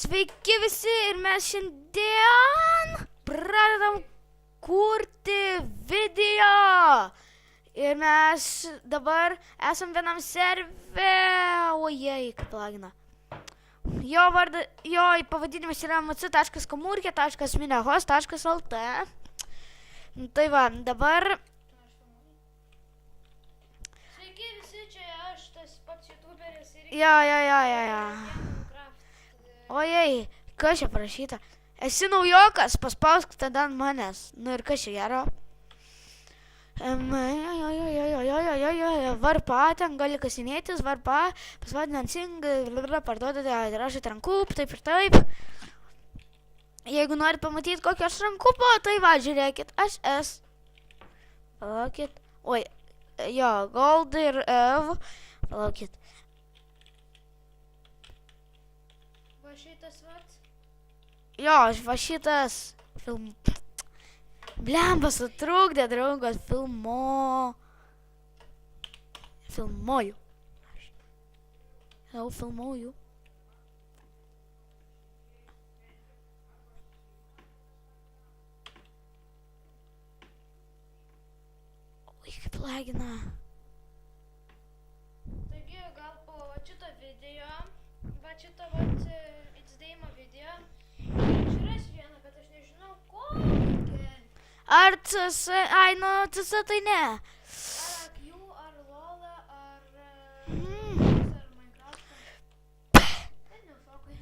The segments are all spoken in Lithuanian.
Sveiki visi ir mes šiandien pradedam kurti video. Ir mes dabar esam vienam serve. Ojei, kaip lagina. Jo pavadinimas yra mc.komurkė.minehost.lt. Tai va, dabar... Sveiki visi, čia aš, tas pats youtuberis ir... Jo. Ojei, kas čia parašyta? Esi naujokas, paspausk tada ant manęs. Nu ir kas čia gero? Varpa, ten gali kasinėtis, varpa, pasvadinant sing, parduodate, rašyti rankų, taip ir taip. Jeigu norit pamatyti kokį aš rankupo, tai va, žiūrėkit, aš S. Palaukit. Oi, jo, Gold ir Ev. Palaukit. Va šitas vat. Jo, va šitas film... Blembas sutrukdė, draugas, filmuoju. Jau filmuoju. Oi, kaip lagina. Taigi, gal po šito video, va šito vat įdėjimo video, žiūrės vieną, bet aš nežinau kokią. Ar CS, ai, nu, CS tai ne. Ar AQ, ar LOLą, ar Minecraftą. Tai nefokai.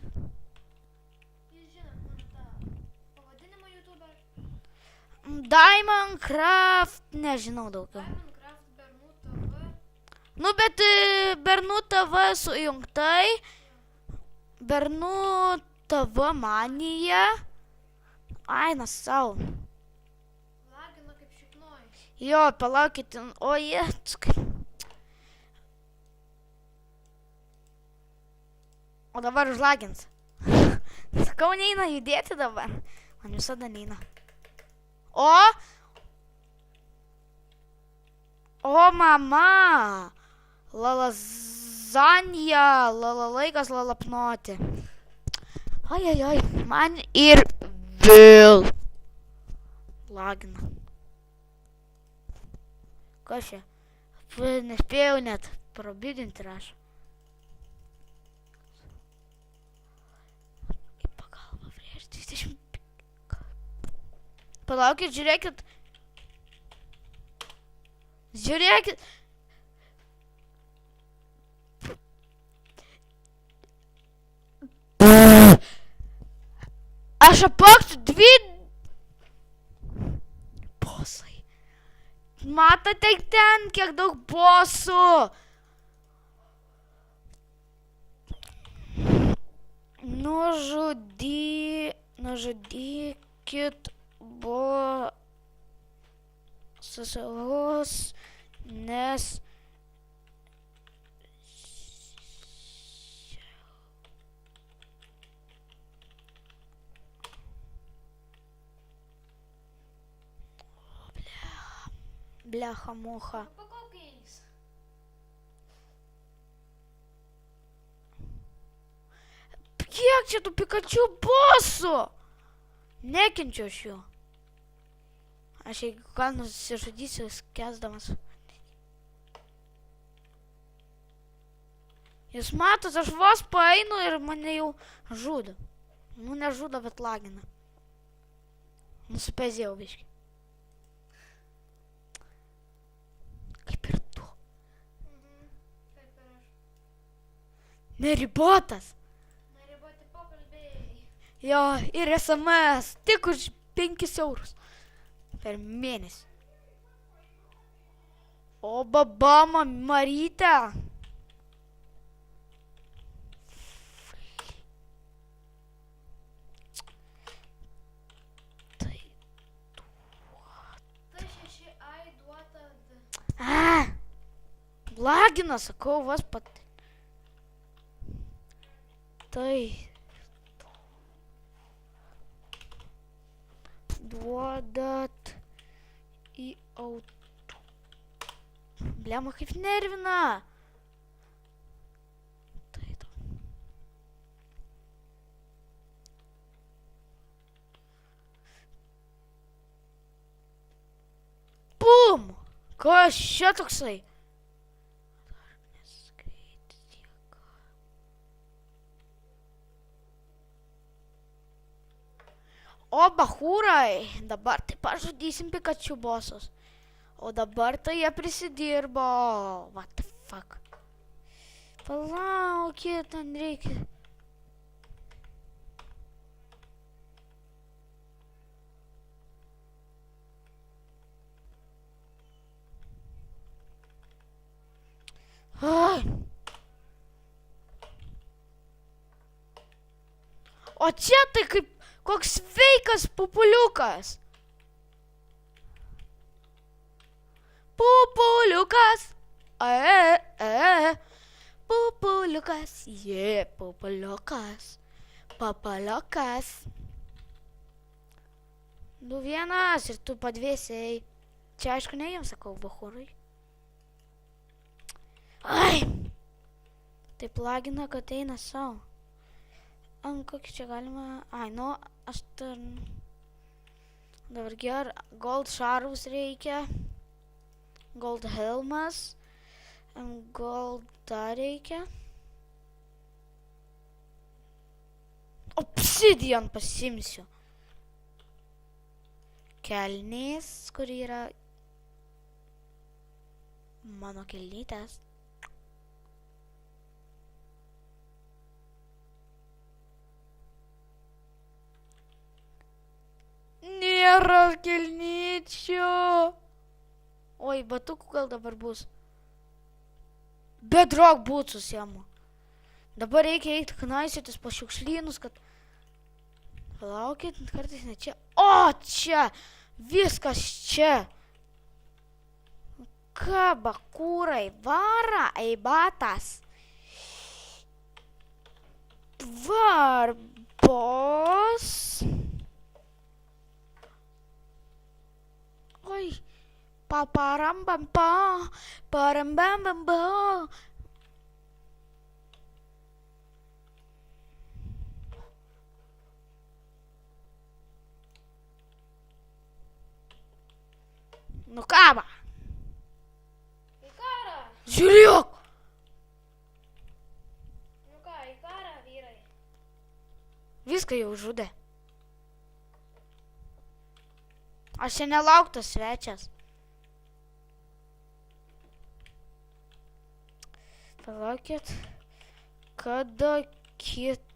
Jūs žinot mano tą pavadinimą YouTuber. Diamondcraft, nežinau daugiau. Minecraft Bernų TV. Nu, bet Bernų TV sujungtai. Bernų TV manija. Ai, na sau. Lagina kaip šiknoj. Jo, palaukit, o jie... O dabar užlagins. Sakau, neina judėti dabar. Man visada neina. O mama. Lalazanija. Laikas lalapnoti. Oi. Man ir vėl. Lagina. Kas čia? Nespėjau net probidinti rašą. Į pagalbą prieš 20. Palaukit, žiūrėkit. Aš apaksiu 2 bosai. Matote ten, kiek daug bosų. Nužudykit bosus, nes Бляха муха. Pakokiais. Kiek čia tų Pikachu bosų? Nekenčiu aš jų. Aš jeigu ką nusižudysiu skęsdamas. Jūs matot, aš vos paeinu ir mane jau žudo. Nu, nežudo, bet lagina. Nusipezėjau biškį. Kaip ir tu. Kaip ir aš. Neribotas. Neriboti pokalbiai. Jo, ir SMS. Tik už 5 eurus. Per mėnesį. O baba, Marytė. Tai Tai 6i duota D. Lagina, sakau, vas pat. Tai duodat į auto. Blema, kaip nervina. Tai to. Kas čia toksai? O, bachūrai, dabar tai pažudysim Pikachu bosus. O dabar tai jie prisidirbo. What the fuck? Palaukit, ten reikia. Ai. O čia tai kaip koks sveikas pupuliukas. Pupuliukas. Pupuliukas. Pupuliukas. Papaliukas. Du vienas ir tu padvėsiai. Čia aišku ne jiems sakau, bachūrai. Ai. Taip lagina, kad eina savo. Ant kokį čia galima... Ai, nu, aš ten... Dabar ger, gold šarvus reikia. Gold helmas. Gold dar reikia. Obsidian pasimsiu. Kelnys, kur yra... Mano kelnytės. Nėra kelnyčių. Oi, batukų gal dabar bus. Bedrock būtų susiemu. Dabar reikia eiti knaisiotis po šiukšlynus, kad... Palaukit, kartais ne čia. O, čia! Viskas čia! Ką, bakūrai, vara, eibatas. Varbos. Oi, paparambamba, parambambamba. Nu ką, va? Į karą. Žiūrėk. Nu ką, į karą, vyrai. Viską jau žudė. Aš čia nelauktas svečias. Palaukit, kada kitas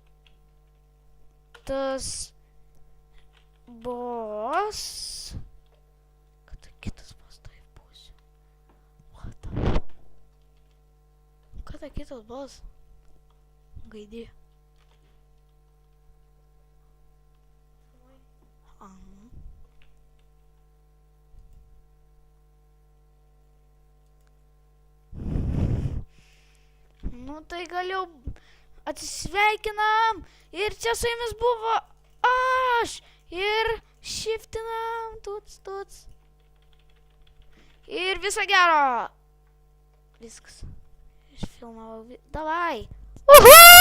bos. Kada kitas bos, tai būsiu. What the... Kada kitas bos? Gaidė. Nu tai galiu atsisveikinam ir čia su jumis buvo aš ir shiftinam tuts. Ir viso gero. Viskas. Išfilmavau. Davai. Uhu!